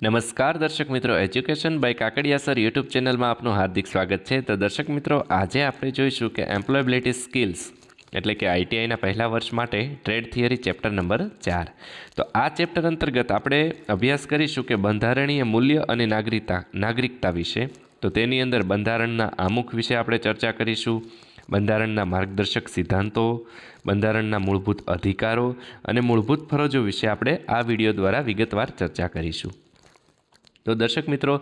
નમસ્કાર દર્શક મિત્રો, education by Kakadiya sir YouTube ચેનલમાં આપનું હાર્દિક સ્વાગત છે। તો દર્શક મિત્રો, આજે આપણે જોઈશું કે એમ્પ્લોયેબિલિટી સ્કિલ્સ એટલે કે આઈટીઆઈના પહેલા વર્ષ માટે ટ્રેડ થિયરી ચેપ્ટર નંબર 4। તો આ ચેપ્ટર અંતર્ગત આપણે અભ્યાસ કરીશું કે બંધારણીય મૂલ્ય અને નાગરિકતા વિશે। તો તેની અંદર બંધારણના આમુખ વિશે આપણે ચર્ચા કરીશું, બંધારણના માર્ગદર્શક સિદ્ધાંતો, બંધારણના મૂળભૂત અધિકારો અને મૂળભૂત ફરજો વિશે આપણે આ વિડીયો દ્વારા વિગતવાર ચર્ચા કરીશું। તો દર્શક મિત્રો,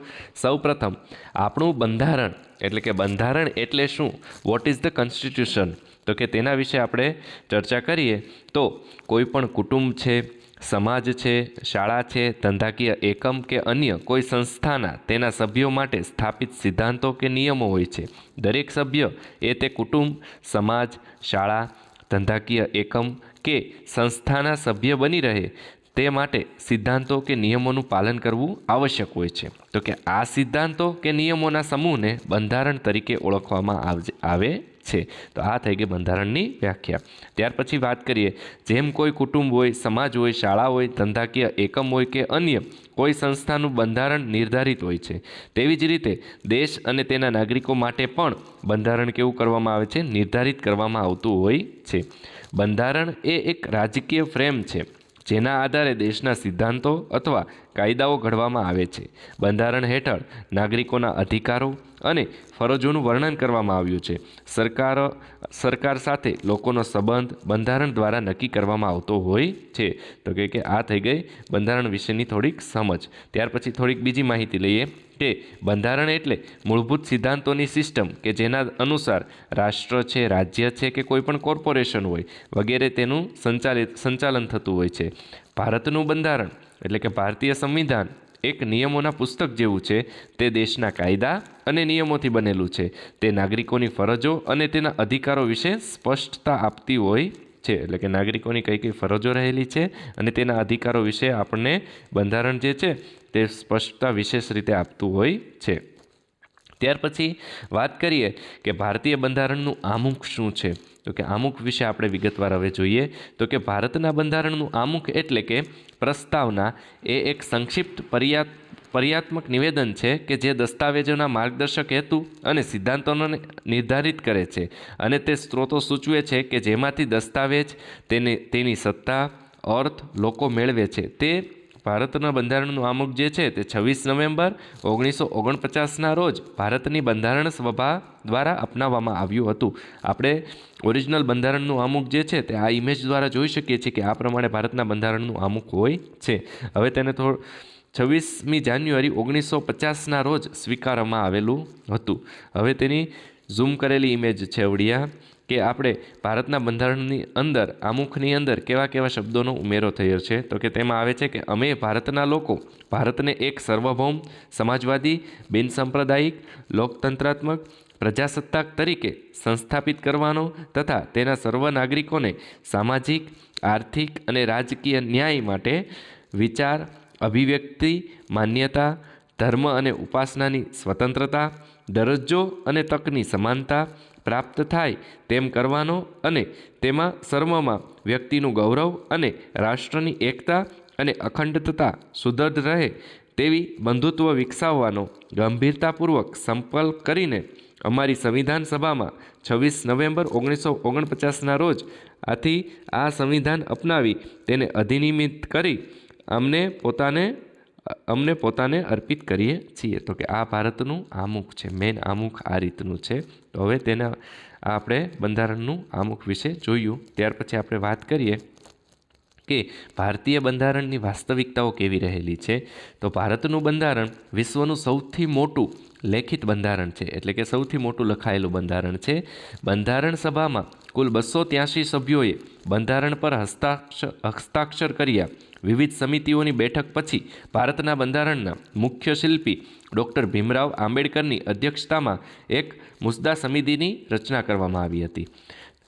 સૌપ્રથમ આપણું બંધારણ એટલે શું, વોટ ઇઝ ધ કોન્સ્ટિટ્યુશન, તો કે તેના વિશે આપણે ચર્ચા કરીએ તો કોઈ પણ કુટુંબ છે, સમાજ છે, શાળા છે, ધંધાકીય એકમ કે અન્ય કોઈ સંસ્થાના તેના સભ્યો માટે સ્થાપિત સિદ્ધાંતો કે નિયમો હોય છે। દરેક સભ્ય એ તે કુટુંબ, સમાજ, શાળા, ધંધાકીય એકમ કે સંસ્થાના સભ્ય બની રહે તે માટે સિદ્ધાંતો કે નિયમોનું પાલન કરવું આવશ્યક હોય છે। તો કે આ સિદ્ધાંતો કે નિયમોના સમૂહને બંધારણ તરીકે ઓળખવામાં આવે છે। તો આ થઈ ગઈ બંધારણની વ્યાખ્યા। ત્યાર પછી વાત કરીએ, જેમ કોઈ કુટુંબ હોય, સમાજ હોય, શાળા હોય, ધંધાકીય એકમ હોય કે અન્ય કોઈ સંસ્થાનું બંધારણ નિર્ધારિત હોય છે, તેવી જ રીતે દેશ અને તેના નાગરિકો માટે પણ બંધારણ કેવું કરવામાં આવે છે, નિર્ધારિત કરવામાં આવતું હોય છે। બંધારણ એ એક રાજકીય ફ્રેમ છે જેના આધારે દેશના સિદ્ધાંતો અથવા કાયદાઓ ઘડવામાં આવે છે। બંધારણ હેઠળ નાગરિકોના અધિકારો અને ફરજોનું વર્ણન કરવામાં આવ્યું છે। સરકાર સાથે લોકોનો સંબંધ બંધારણ દ્વારા નક્કી કરવામાં આવતો હોય છે। તો કે આ થઈ ગઈ બંધારણ વિશેની થોડીક સમજ। ત્યાર પછી થોડીક બીજી માહિતી લઈએ કે બંધારણ એટલે મૂળભૂત સિદ્ધાંતોની સિસ્ટમ કે જેના અનુસાર રાષ્ટ્ર છે, રાજ્ય છે કે કોઈ પણ કોર્પોરેશન હોય વગેરે તેનું સંચાલન થતું હોય છે। ભારતનું બંધારણ એટલે કે ભારતીય સંવિધાન એક નિયમોના પુસ્તક જેવું છે। તે દેશના કાયદા અને નિયમોથી બનેલું છે। તે નાગરિકોની ફરજો અને તેના અધિકારો વિશે સ્પષ્ટતા આપતી હોય છે। એટલે કે નાગરિકોની કઈ કઈ ફરજો રહેલી છે અને તેના અધિકારો વિશે આપણને બંધારણ જે છે તે સ્પષ્ટતા વિશેષ રીતે આપતું હોય છે। ત્યાર પછી વાત કરીએ કે ભારતીય બંધારણનું આમુખ શું છે। તો કે આમુખ વિશે આપણે વિગતવાર હવે જોઈએ તો કે ભારતના બંધારણનું આમુખ એટલે કે પ્રસ્તાવના એ એક સંક્ષિપ્ત પર્યાત્મક નિવેદન છે કે જે દસ્તાવેજોના માર્ગદર્શક હેતુ અને સિદ્ધાંતોને નિર્ધારિત કરે છે અને તે સ્ત્રોતો સૂચવે છે કે જેમાંથી દસ્તાવેજ તેની સત્તા, અર્થ લોકો મેળવે છે। તે ભારતના બંધારણનું આમુખ જે છે તે 26 નવેમ્બર 1949ના રોજ ભારતની બંધારણ સભા દ્વારા અપનાવવામાં આવ્યું હતું। આપણે ઓરિજિનલ બંધારણનું આમુખ જે છે તે આ ઇમેજ દ્વારા જોઈ શકીએ છીએ કે આ પ્રમાણે ભારતના બંધારણનું આમુખ હોય છે। હવે તેને 26મી જાન્યુઆરી 1950ના રોજ સ્વીકારવામાં આવેલું હતું। હવે તેની ઝૂમ કરેલી ઇમેજ છે વડિયા કે આપણે ભારતના બંધારણની અંદર આમુખની અંદર કેવા કેવા શબ્દોનો ઉમેરો થયો છે। તો કે તેમાં આવે છે કે અમે ભારતના લોકો ભારતને એક સાર્વભૌમ, સમાજવાદી, બિનસાંપ્રદાયિક, લોકતંત્રાત્મક પ્રજાસત્તાક તરીકે સંસ્થાપિત કરવાનો તથા તેના સર્વ નાગરિકોને સામાજિક, આર્થિક અને રાજકીય ન્યાય માટે વિચાર, અભિવ્યક્તિ, માન્યતા, ધર્મ અને ઉપાસનાની સ્વતંત્રતા, દરજ્જો અને તકની સમાનતા પ્રાપ્ત થાય તેમ કરવાનો અને તેમાં સર્વમાં વ્યક્તિનું ગૌરવ અને રાષ્ટ્રની એકતા અને અખંડતા સુદૃઢ રહે તેવી બંધુત્વ વિકસાવવાનો ગંભીરતાપૂર્વક સંકલ્પ કરીને અમારી સંવિધાન સભામાં 26 નવેમ્બર 1949ના રોજ આથી આ સંવિધાન અપનાવી તેને અધિનિયમિત કરી અમને પોતાને અર્પિત કરીએ છીએ। તો કે આ ભારતનું આમુખ છે, મેન આમુખ આ રીતનું છે। તો હવે તેના આપણે બંધારણનું આમુખ વિશે જોયું। ત્યાર પછી આપણે વાત કરીએ કે ભારતીય બંધારણની વાસ્તવિકતાઓ કેવી રહેલી છે। તો ભારતનું બંધારણ વિશ્વનું સૌથી મોટું લેખિત બંધારણ છે, એટલે કે સૌથી મોટું લખાયેલું બંધારણ છે। બંધારણ સભામાં કુલ 283 સભ્યોએ બંધારણ પર હસ્તાક્ષર કર્યા। વિવિધ સમિતિઓની બેઠક પછી ભારતના બંધારણના મુખ્ય શિલ્પી ડૉક્ટર ભીમરાવ આંબેડકરની અધ્યક્ષતામાં એક મુસદ્દા સમિતિની રચના કરવામાં આવી હતી।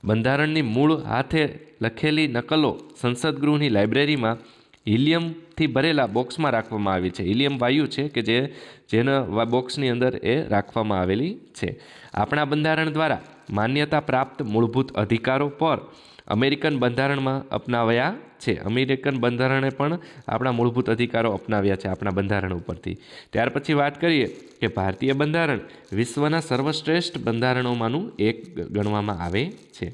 બંધારણની મૂળ હાથે લખેલી નકલો સંસદ ગૃહની લાઇબ્રેરીમાં હિલિયમથી ભરેલા બોક્સમાં રાખવામાં આવી છે। હિલિયમ વાયુ છે કે જેના બોક્સની અંદર એ રાખવામાં આવેલી છે। આપણા બંધારણ દ્વારા માન્યતા પ્રાપ્ત મૂળભૂત અધિકારો પર અમેરિકન બંધારણમાં અપનાવ્યા છે. અમેરિકન બંધારણે પણ આપણા મૂળભૂત અધિકારો અપનાવ્યા છે આપણા બંધારણ ઉપરથી. ત્યાર પછી વાત કરીએ કે ભારતીય બંધારણ વિશ્વના સર્વશ્રેષ્ઠ બંધારણોમાંનું એક ગણવામાં આવે છે.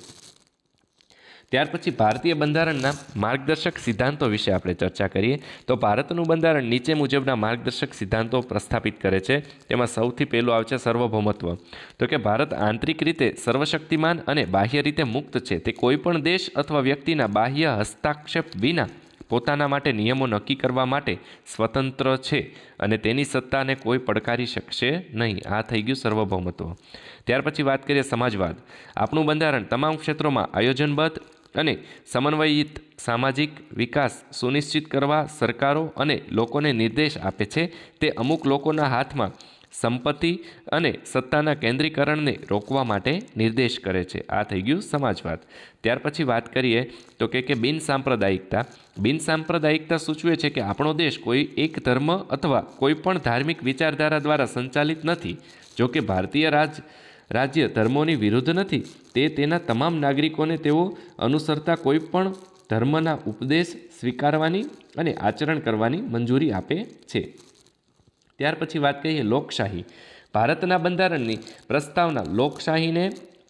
ત્યાર પછી ભારતીય બંધારણના માર્ગદર્શક સિદ્ધાંતો વિશે આપણે ચર્ચા કરીએ તો ભારતનું બંધારણ નીચે મુજબના માર્ગદર્શક સિદ્ધાંતો પ્રસ્થાપિત કરે છે. તેમાં સૌથી પહેલું આવે છે સાર્વભૌમત્વ. તો કે ભારત આંતરિક રીતે સર્વશક્તિમાન અને બાહ્ય રીતે મુક્ત છે. તે કોઈપણ દેશ અથવા વ્યક્તિના બાહ્ય હસ્તક્ષેપ વિના પોતાના માટે નિયમો નક્કી કરવા માટે સ્વતંત્ર છે અને તેની સત્તાને કોઈ પડકારી શકશે નહીં. આ થઈ ગયું સાર્વભૌમત્વ. ત્યાર પછી વાત કરીએ સમાજવાદ. આપણું બંધારણ તમામ ક્ષેત્રોમાં આયોજનબદ્ધ અને સમન્વયિત સામાજિક વિકાસ સુનિશ્ચિત કરવા સરકારો અને લોકોને નિર્દેશ આપે છે. તે અમુક લોકોના હાથમાં સંપત્તિ અને સત્તાના કેન્દ્રીકરણને રોકવા માટે નિર્દેશ કરે છે. આ થઈ ગયું સમાજવાદ. ત્યાર પછી વાત કરીએ તો કે બિનસાંપ્રદાયિકતા. બિનસાંપ્રદાયિકતા સૂચવે છે કે આપણો દેશ કોઈ એક ધર્મ અથવા કોઈ પણ ધાર્મિક વિચારધારા દ્વારા સંચાલિત નથી. જો કે ભારતીય રાજ્ય ધર્મોની વિરુદ્ધ નથી. તે તેના તમામ નાગરિકોને તેઓ અનુસરતા કોઈ પણ ધર્મના ઉપદેશ સ્વીકારવાની અને આચરણ કરવાની મંજૂરી આપે છે. ત્યાર પછી વાત કરીએ લોકશાહી. ભારતના બંધારણની પ્રસ્તાવના લોકશાહીને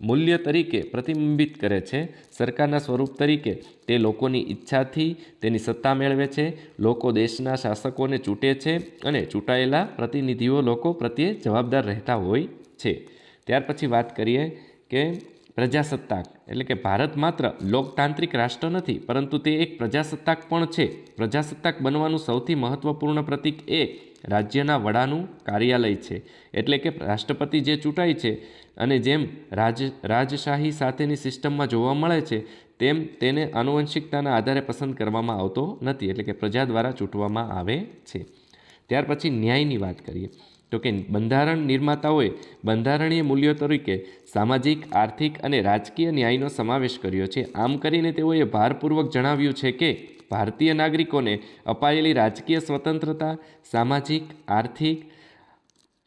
મૂલ્ય તરીકે પ્રતિબિંબિત કરે છે. સરકારના સ્વરૂપ તરીકે તે લોકોની ઈચ્છાથી તેની સત્તા મેળવે છે. લોકો દેશના શાસકોને ચૂંટે છે અને ચૂંટાયેલા પ્રતિનિધિઓ લોકો પ્રત્યે જવાબદાર રહેતા હોય છે. ત્યાર પછી વાત કરીએ કે પ્રજાસત્તાક એટલે કે ભારત માત્ર લોકતાંત્રિક રાષ્ટ્ર નથી પરંતુ તે એક પ્રજાસત્તાક પણ છે. પ્રજાસત્તાક બનવાનું સૌથી મહત્વપૂર્ણ પ્રતીક એ રાજ્યના વડાનું કાર્યાલય છે. એટલે કે રાષ્ટ્રપતિ જે ચૂંટાય છે અને જેમ રાજશાહી સાથેની સિસ્ટમમાં જોવા મળે છે તેમ તેને આનુવંશિકતાના આધારે પસંદ કરવામાં આવતો નથી. એટલે કે પ્રજા દ્વારા ચૂંટવામાં આવે છે. ત્યાર પછી ન્યાયની વાત કરીએ તો કે બંધારણ નિર્માતાઓએ બંધારણીય મૂલ્યો તરીકે સામાજિક, આર્થિક અને રાજકીય ન્યાયનો સમાવેશ કર્યો છે. આમ કરીને તેઓએ ભારપૂર્વક જણાવ્યું છે કે ભારતીય નાગરિકોને અપાયેલી રાજકીય સ્વતંત્રતા સામાજિક, આર્થિક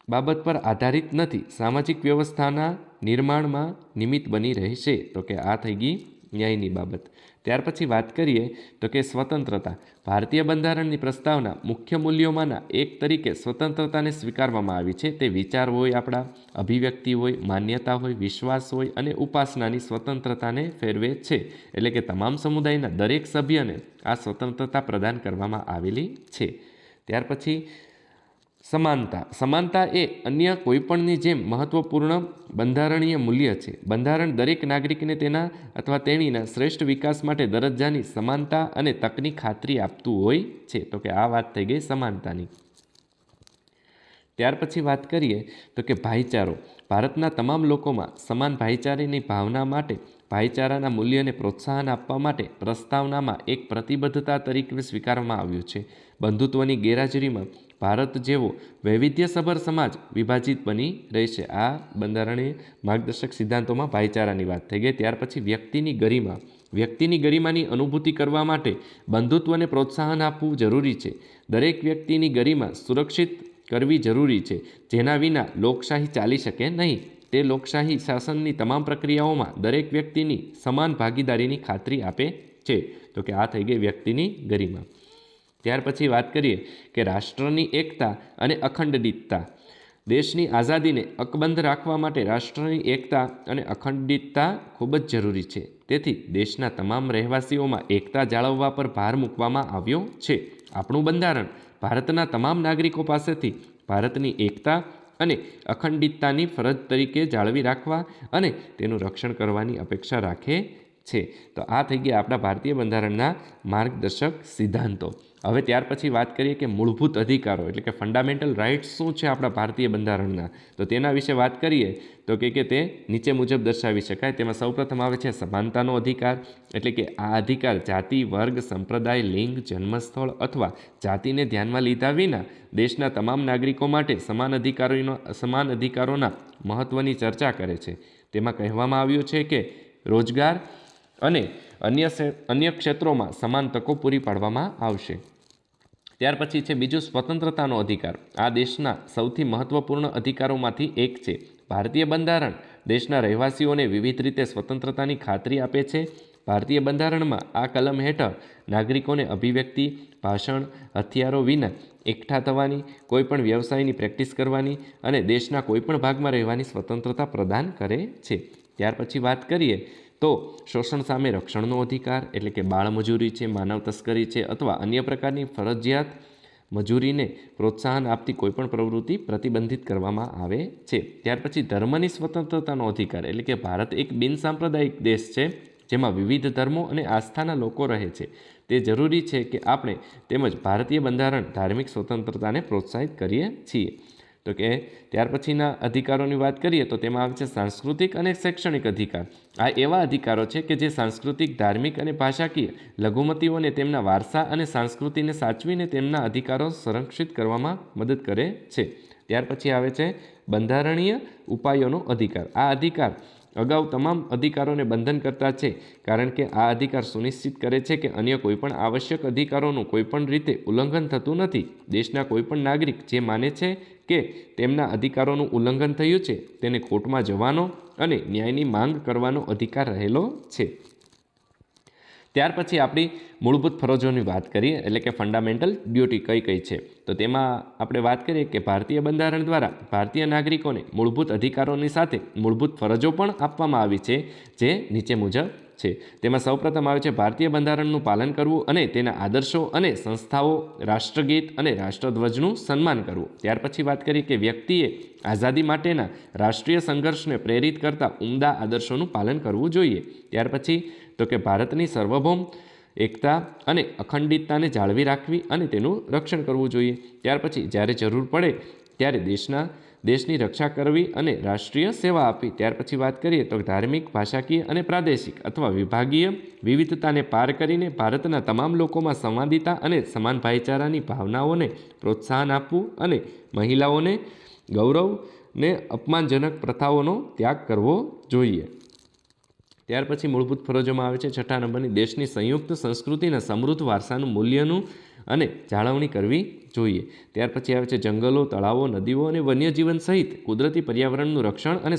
બાબત પર આધારિત નથી, સામાજિક વ્યવસ્થાના નિર્માણમાં નિમિત્ત બની રહેશે. તો કે આ થઈ ગઈ ન્યાયની બાબત. ત્યાર પછી વાત કરીએ તો કે સ્વતંત્રતા. ભારતીય બંધારણની પ્રસ્તાવના મુખ્ય મૂલ્યોમાંના એક તરીકે સ્વતંત્રતાને સ્વીકારવામાં આવી છે. તે વિચાર હોય, આપણા અભિવ્યક્તિ હોય, માન્યતા હોય, વિશ્વાસ હોય અને ઉપાસનાની સ્વતંત્રતાને ફેરવે છે. એટલે કે તમામ સમુદાયના દરેક સભ્યને આ સ્વતંત્રતા પ્રદાન કરવામાં આવેલી છે. ત્યાર પછી સમાનતા. સમાનતા એ અન્ય કોઈપણની જેમ મહત્વપૂર્ણ બંધારણીય મૂલ્ય છે. બંધારણ દરેક નાગરિકને તેના અથવા તેણીના શ્રેષ્ઠ વિકાસ માટે દરજ્જાની સમાનતા અને તકની ખાતરી આપતું હોય છે. તો કે આ વાત થઈ ગઈ સમાનતાની. ત્યાર પછી વાત કરીએ તો કે ભાઈચારો. ભારતના તમામ લોકોમાં સમાન ભાઈચારાની ભાવના માટે ભાઈચારાના મૂલ્યને પ્રોત્સાહન આપવા માટે પ્રસ્તાવનામાં એક પ્રતિબદ્ધતા તરીકે સ્વીકારવામાં આવ્યું છે. બંધુત્વની ગેરહાજરીમાં ભારત જેવો વૈવિધ્યસભર સમાજ વિભાજિત બની રહેશે. આ બંધારણીય માર્ગદર્શક સિદ્ધાંતોમાં ભાઈચારાની વાત થઈ ગઈ. ત્યાર પછી વ્યક્તિની ગરિમા. વ્યક્તિની ગરિમાની અનુભૂતિ કરવા માટે બંધુત્વને પ્રોત્સાહન આપવું જરૂરી છે. દરેક વ્યક્તિની ગરિમા સુરક્ષિત કરવી જરૂરી છે, જેના વિના લોકશાહી ચાલી શકે નહીં. તે લોકશાહી શાસનની તમામ પ્રક્રિયાઓમાં દરેક વ્યક્તિની સમાન ભાગીદારીની ખાતરી આપે છે. તો કે આ થઈ ગઈ વ્યક્તિની ગરિમા. ત્યાર પછી વાત કરીએ કે રાષ્ટ્રની એકતા અને અખંડિતતા. દેશની આઝાદીને અકબંધ રાખવા માટે રાષ્ટ્રની એકતા અને અખંડિતતા ખૂબ જ જરૂરી છે. તેથી દેશના તમામ રહેવાસીઓમાં એકતા જાળવવા પર ભાર મૂકવામાં આવ્યો છે. આપણું બંધારણ ભારતના તમામ નાગરિકો પાસેથી ભારતની એકતા અને અખંડિતતાની ફરજ તરીકે જાળવી રાખવા અને તેનું રક્ષણ કરવાની અપેક્ષા રાખે છે. તો આ થઈ ગયા આપણા ભારતીય બંધારણના માર્ગદર્શક સિદ્ધાંતો. હવે ત્યાર પછી વાત કરીએ કે મૂળભૂત અધિકારો એટલે કે ફંડામેન્ટલ રાઇટ્સ શું છે આપણા ભારતીય બંધારણના. તો તેના વિશે વાત કરીએ તો કે તે નીચે મુજબ દર્શાવી શકાય. તેમાં સૌપ્રથમ આવે છે સમાનતાનો અધિકાર. એટલે કે આ અધિકાર જાતિ, વર્ગ, સંપ્રદાય, લિંગ, જન્મસ્થળ અથવા જાતિને ધ્યાનમાં લીધા વિના દેશના તમામ નાગરિકો માટે સમાન અધિકારોના મહત્ત્વની ચર્ચા કરે છે. તેમાં કહેવામાં આવ્યું છે કે રોજગાર અને અન્ય ક્ષેત્રોમાં સમાન તકો પૂરી પાડવામાં આવશે. ત્યાર પછી છે બીજું સ્વતંત્રતાનો અધિકાર. આ દેશના સૌથી મહત્વપૂર્ણ અધિકારોમાંથી એક છે. ભારતીય બંધારણ દેશના રહેવાસીઓને વિવિધ રીતે સ્વતંત્રતાની ખાતરી આપે છે. ભારતીય બંધારણમાં આ કલમ હેઠળ નાગરિકોને અભિવ્યક્તિ, ભાષણ, હથિયારો વિના એકઠા થવાની, કોઈપણ વ્યવસાયની પ્રેક્ટિસ કરવાની અને દેશના કોઈપણ ભાગમાં રહેવાની સ્વતંત્રતા પ્રદાન કરે છે. ત્યાર પછી વાત કરીએ તો શોષણ સામે રક્ષણનો અધિકાર, એટલે કે બાળમજૂરી છે, માનવ તસ્કરી છે અથવા અન્ય પ્રકારની ફરજિયાત મજૂરીને પ્રોત્સાહન આપતી કોઈપણ પ્રવૃત્તિ પ્રતિબંધિત કરવામાં આવે છે. ત્યાર પછી ધર્મની સ્વતંત્રતાનો અધિકાર, એટલે કે ભારત એક બિનસાંપ્રદાયિક દેશ છે જેમાં વિવિધ ધર્મો અને આસ્થાના લોકો રહે છે. તે જરૂરી છે કે આપણે તેમજ ભારતીય બંધારણ ધાર્મિક સ્વતંત્રતાને પ્રોત્સાહિત કરીએ છીએ. તો કે ત્યાર પછીના અધિકારોની વાત કરીએ તો તેમાં આવે છે સાંસ્કૃતિક અને શૈક્ષણિક અધિકાર. આ એવા અધિકારો છે કે જે સાંસ્કૃતિક, ધાર્મિક અને ભાષાકીય લઘુમતીઓને તેમના વારસા અને સંસ્કૃતિને સાચવીને તેમના અધિકારો સંરક્ષિત કરવામાં મદદ કરે છે. ત્યાર પછી આવે છે બંધારણીય ઉપાયોનો અધિકાર. આ અધિકાર અગાઉ તમામ અધિકારોને બંધન કરતા છે, કારણ કે આ અધિકાર સુનિશ્ચિત કરે છે કે અન્ય કોઈપણ આવશ્યક અધિકારોનું કોઈપણ રીતે ઉલ્લંઘન થતું નથી. દેશના કોઈપણ નાગરિક જે માને છે કે તેમના અધિકારોનું ઉલ્લંઘન થયું છે તેને કોર્ટમાં જવાનો અને ન્યાયની માંગ કરવાનો અધિકાર રહેલો છે. ત્યાર પછી આપણી મૂળભૂત ફરજોની વાત કરીએ, એટલે કે ફંડામેન્ટલ ડ્યુટી કઈ કઈ છે. તો તેમાં આપણે વાત કરીએ કે ભારતીય બંધારણ દ્વારા ભારતીય નાગરિકોને મૂળભૂત અધિકારોની સાથે મૂળભૂત ફરજો પણ આપવામાં આવી છે, જે નીચે મુજબ છે. તેમાં સૌપ્રથમ આવે છે ભારતીય બંધારણનું પાલન કરવું અને તેના આદર્શો અને સંસ્થાઓ, રાષ્ટ્રગીત અને રાષ્ટ્રધ્વજનું સન્માન કરવું. ત્યાર પછી વાત કરીએ કે વ્યક્તિએ આઝાદી માટેના રાષ્ટ્રીય સંઘર્ષને પ્રેરિત કરતા ઉમદા આદર્શોનું પાલન કરવું જોઈએ. ત્યાર પછી તો કે ભારતની સાર્વભૌમ એકતા અને અખંડિતતાને જાળવી રાખવી અને તેનું રક્ષણ કરવું જોઈએ. ત્યાર પછી જ્યારે જરૂર પડે ત્યારે દેશની રક્ષા કરવી અને રાષ્ટ્રીય સેવા આપવી. ત્યાર પછી વાત કરીએ તો ધાર્મિક, ભાષાકીય અને પ્રાદેશિક અથવા વિભાગીય વિવિધતાને પાર કરીને ભારતના તમામ લોકોમાં સંવાદિતા અને સમાન ભાઈચારાની ભાવનાઓને પ્રોત્સાહન આપવું અને મહિલાઓને ગૌરવને અપમાનજનક પ્રથાઓનો ત્યાગ કરવો જોઈએ. ત્યાર પછી મૂળભૂત ફરજોમાં આવે છે 6 નંબરની દેશની સંયુક્ત સંસ્કૃતિના સમૃદ્ધ વારસાનું મૂલ્યનું અને જાળવણી કરવી જોઈએ. ત્યાર પછી આવે છે જંગલો, તળાવો, નદીઓ અને વન્યજીવન સહિત કુદરતી પર્યાવરણનું રક્ષણ અને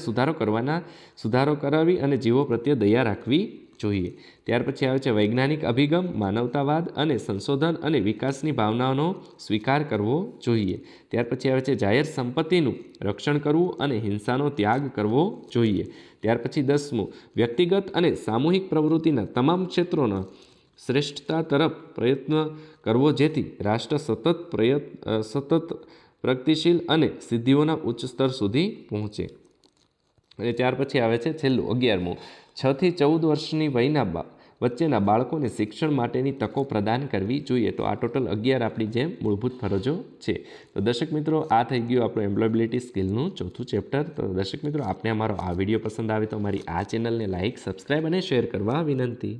સુધારો કરાવી અને જીવો પ્રત્યે દયા રાખવી જોઈએ. ત્યાર પછી આવે છે વૈજ્ઞાનિક અભિગમ, માનવતાવાદ અને સંશોધન અને વિકાસની ભાવનાઓનો સ્વીકાર કરવો જોઈએ. ત્યાર પછી આવે છે જાહેર સંપત્તિનું રક્ષણ કરવું અને હિંસાનો ત્યાગ કરવો જોઈએ. ત્યાર પછી 10મું વ્યક્તિગત અને સામૂહિક પ્રવૃત્તિના તમામ ક્ષેત્રોના શ્રેષ્ઠતા તરફ પ્રયત્ન કરવો, જેથી રાષ્ટ્ર સતત પ્રગતિશીલ અને સિદ્ધિઓના ઉચ્ચ સ્તર સુધી પહોંચે. અને ત્યાર પછી આવે છે છેલ્લું 11મું 6 થી 14 વર્ષની વયના વચ્ચેના બાળકોને શિક્ષણ માટેની તકો પ્રદાન કરવી જોઈએ. તો આ ટોટલ 11 આપણી જે મૂળભૂત ફરજો છે. તો દર્શક મિત્રો, આ થઈ ગયું આપણું એમ્પ્લોયબિલિટી સ્કિલનું 4થું ચેપ્ટર. તો દર્શક મિત્રો, આપને અમારો આ વિડીયો પસંદ આવે તો અમારી આ ચેનલને લાઇક, સબસ્ક્રાઈબ અને શેર કરવા વિનંતી.